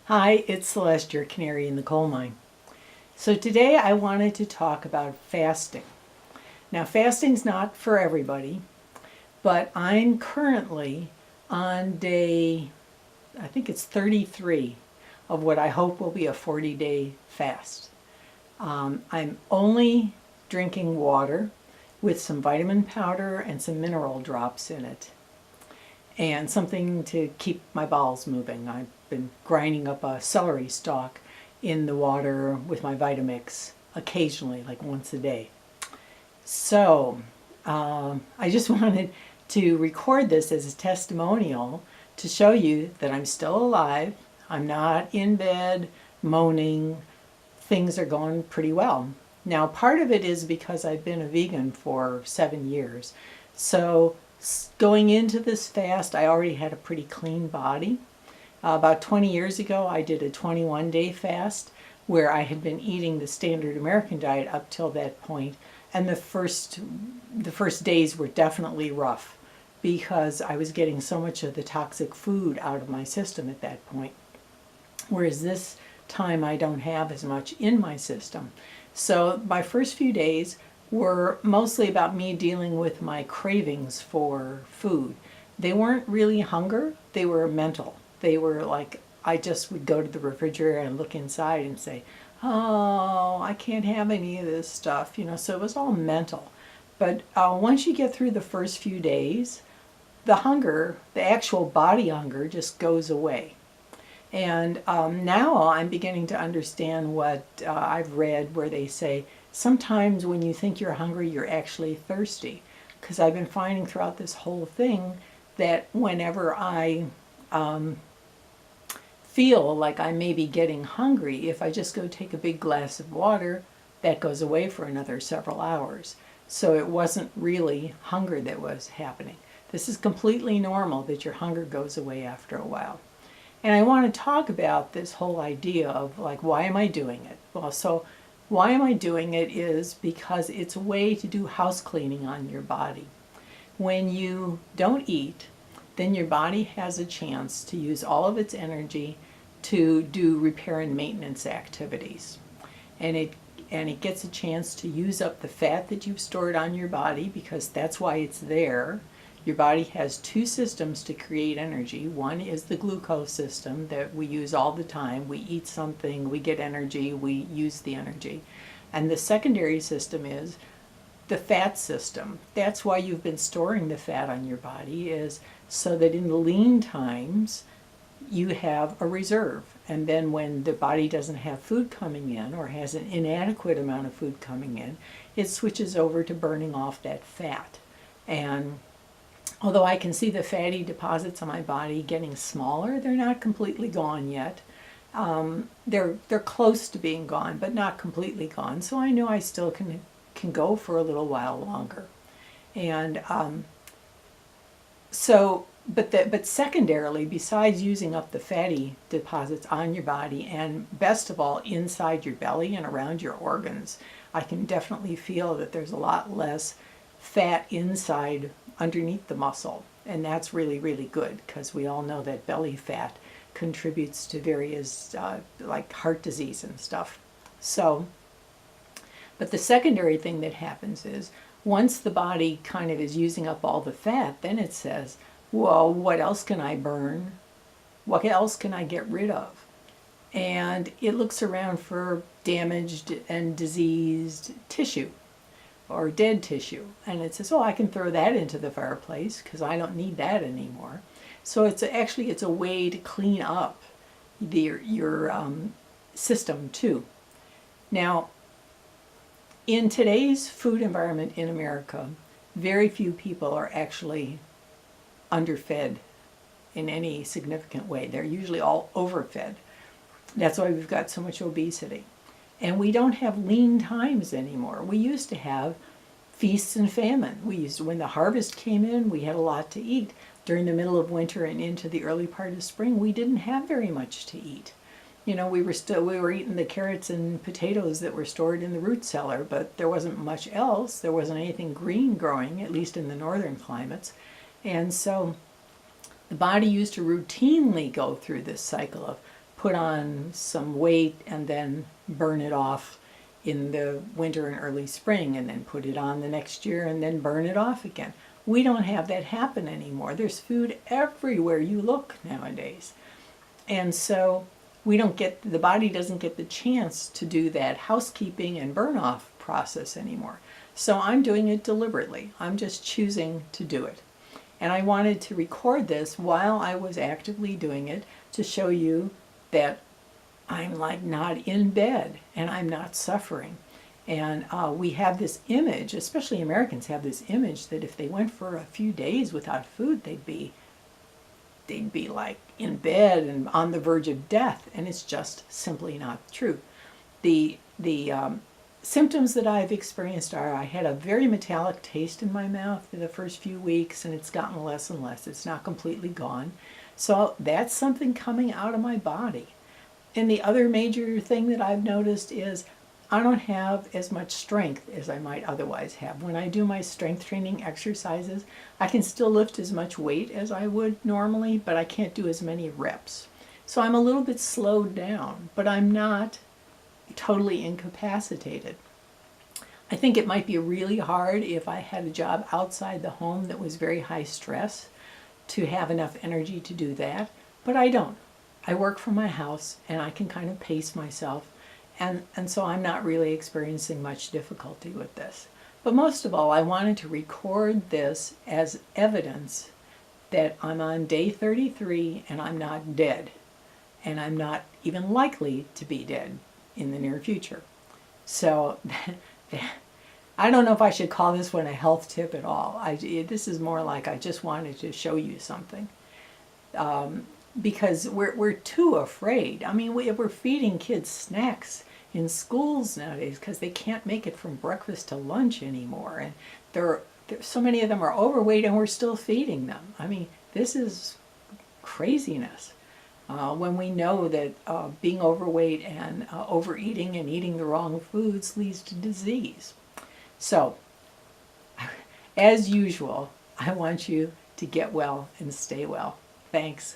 Hi, it's Celeste, your canary in the coal mine. So today I wanted to talk about fasting. Now, fasting's not for everybody, but I'm currently on day, I think it's 33 of what I hope will be a 40-day fast. I'm only drinking water with some vitamin powder and some mineral drops in it, and something to keep my bowels moving. I've been grinding up a celery stalk in the water with my Vitamix occasionally, like once a day. So I just wanted to record this as a testimonial to show you that I'm still alive. I'm not in bed moaning. Things are going pretty well. Now, part of it is because I've been a vegan for 7 years. So going into this fast, I already had a pretty clean body. About 20 years ago, I did a 21-day fast where I had been eating the standard American diet up till that point, and the first days were definitely rough because I was getting so much of the toxic food out of my system at that point. Whereas this time I don't have as much in my system. So my first few days were mostly about me dealing with my cravings for food. They weren't really hunger, they were mental. They were like, I just would go to the refrigerator and look inside and say, oh, I can't have any of this stuff, so it was all mental. But once you get through the first few days, the hunger, the actual body hunger, just goes away. And now I'm beginning to understand what I've read where they say sometimes when you think you're hungry, you're actually thirsty. Because I've been finding throughout this whole thing that whenever I feel like I may be getting hungry, if I just go take a big glass of water, that goes away for another several hours. So it wasn't really hunger that was happening. This is completely normal that your hunger goes away after a while. And I want to talk about this whole idea of like, why am I doing it? Well, so why am I doing it is because it's a way to do house cleaning on your body. When you don't eat, then your body has a chance to use all of its energy to do repair and maintenance activities. And it gets a chance to use up the fat that you've stored on your body because that's why it's there. Your body has two systems to create energy. One is the glucose system that we use all the time. We eat something, we get energy, we use the energy. And the secondary system is the fat system. That's why you've been storing the fat on your body, is so that in the lean times you have a reserve. And then when the body doesn't have food coming in or has an inadequate amount of food coming in, it switches over to burning off that fat. And although I can see the fatty deposits on my body getting smaller, they're not completely gone yet. They're close to being gone, but not completely gone. So I know I still can go for a little while longer. And but secondarily, besides using up the fatty deposits on your body, and best of all inside your belly and around your organs, I can definitely feel that there's a lot less fat inside underneath the muscle. And that's really, really good because we all know that belly fat contributes to various like heart disease and stuff. So, but the secondary thing that happens is once the body kind of is using up all the fat, then it says, well, what else can I burn? What else can I get rid of? And it looks around for damaged and diseased tissue or dead tissue. And it says, oh, I can throw that into the fireplace because I don't need that anymore. So it's a way to clean up your system too. Now, in today's food environment in America, very few people are actually underfed in any significant way. They're usually all overfed. That's why we've got so much obesity. And we don't have lean times anymore. We used to have feasts and famine. When the harvest came in, we had a lot to eat. During the middle of winter and into the early part of spring, we didn't have very much to eat. We were eating the carrots and potatoes that were stored in the root cellar, but there wasn't much else. There wasn't anything green growing, at least in the northern climates. And so the body used to routinely go through this cycle of put on some weight and then burn it off in the winter and early spring, and then put it on the next year and then burn it off again. We don't have that happen anymore. There's food everywhere you look nowadays. And so the body doesn't get the chance to do that housekeeping and burn off process anymore. So I'm doing it deliberately. I'm just choosing to do it. And I wanted to record this while I was actively doing it to show you that I'm like not in bed and I'm not suffering. And we have this image, especially Americans have this image that if they went for a few days without food, they'd be like in bed and on the verge of death, and it's just simply not true. The symptoms that I've experienced are I had a very metallic taste in my mouth for the first few weeks, and it's gotten less and less. It's not completely gone. So that's something coming out of my body. And the other major thing that I've noticed is I don't have as much strength as I might otherwise have. When I do my strength training exercises, I can still lift as much weight as I would normally, but I can't do as many reps. So I'm a little bit slowed down, but I'm not totally incapacitated. I think it might be really hard if I had a job outside the home that was very high stress to have enough energy to do that, but I don't. I work from my house and I can kind of pace myself. And so I'm not really experiencing much difficulty with this. But most of all, I wanted to record this as evidence that I'm on day 33 and I'm not dead. And I'm not even likely to be dead in the near future. So I don't know if I should call this one a health tip at all. This is more like I just wanted to show you something. Because we're too afraid. I mean, we're feeding kids snacks in schools nowadays because they can't make it from breakfast to lunch anymore, and so many of them are overweight and we're still feeding them. I mean, this is craziness when we know that being overweight and overeating and eating the wrong foods leads to disease. So, as usual, I want you to get well and stay well. Thanks.